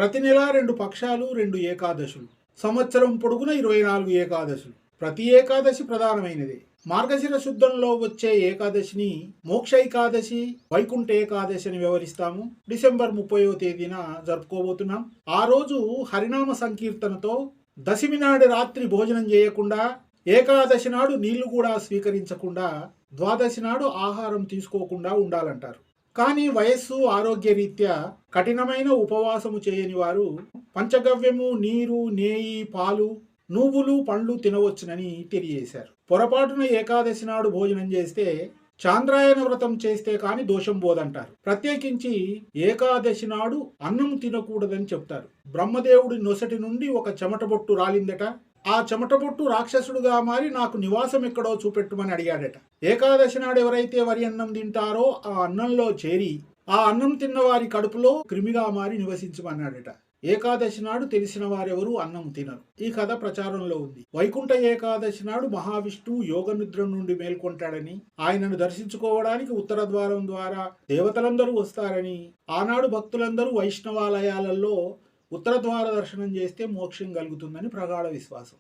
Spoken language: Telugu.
ప్రతి నెల 2 పక్షాలు, 2 ఏకాదశులు. సంవత్సరం పొడుగున 24 ఏకాదశులు. ప్రతి ఏకాదశి ప్రధానమైనదే. మార్గశిర శుద్ధంలో వచ్చే ఏకాదశిని మోక్ష ఏకాదశి, వైకుంఠ ఏకాదశి అని వివరిస్తాము. డిసెంబర్ 30వ తేదీన జరుపుకోబోతున్నాం. ఆ రోజు హరినామ సంకీర్తనతో దశమి నాడు రాత్రి భోజనం చేయకుండా, ఏకాదశి నాడు నీళ్లు కూడా స్వీకరించకుండా, ద్వాదశి నాడు ఆహారం తీసుకోకుండా ఉండాలంటారు. కానీ వయస్సు, ఆరోగ్య రీత్యా కఠినమైన ఉపవాసము చేయని వారు పంచగవ్యము, నీరు, నేయి, పాలు, నువ్వులు, పండ్లు తినవచ్చునని తెలియజేశారు. పొరపాటున ఏకాదశి నాడు భోజనం చేస్తే చాంద్రాయణ వ్రతం చేస్తే కాని దోషం పోదంటారు. ప్రత్యేకించి ఏకాదశి నాడు అన్నం తినకూడదని చెప్తారు. బ్రహ్మదేవుడి నొసటి నుండి ఒక చెమటబొట్టు రాలిందట. ఆ చెమటబొట్టు రాక్షసుడుగా మారి నాకు నివాసం ఎక్కడో చూపెట్టుమని అడిగాడట. ఏకాదశి నాడు ఎవరైతే వరి అన్నం తింటారో ఆ అన్నంలో చేరి ఆ అన్నం తిన్న వారి కడుపులో క్రిమిగా మారి నివసించమన్నాడట. ఏకాదశి నాడు తెలిసిన వారెవరూ అన్నం తినరు. ఈ కథ ప్రచారంలో ఉంది. వైకుంఠ ఏకాదశి నాడు మహావిష్ణువు యోగ నిద్ర నుండి మేల్కొంటాడని, ఆయనను దర్శించుకోవడానికి ఉత్తర ద్వారం ద్వారా దేవతలందరూ వస్తారని, ఆనాడు భక్తులందరూ వైష్ణవాలయాలలో ఉత్తర ద్వార దర్శనం చేస్తే మోక్షం కలుగుతుందని ప్రగాఢ విశ్వాసం.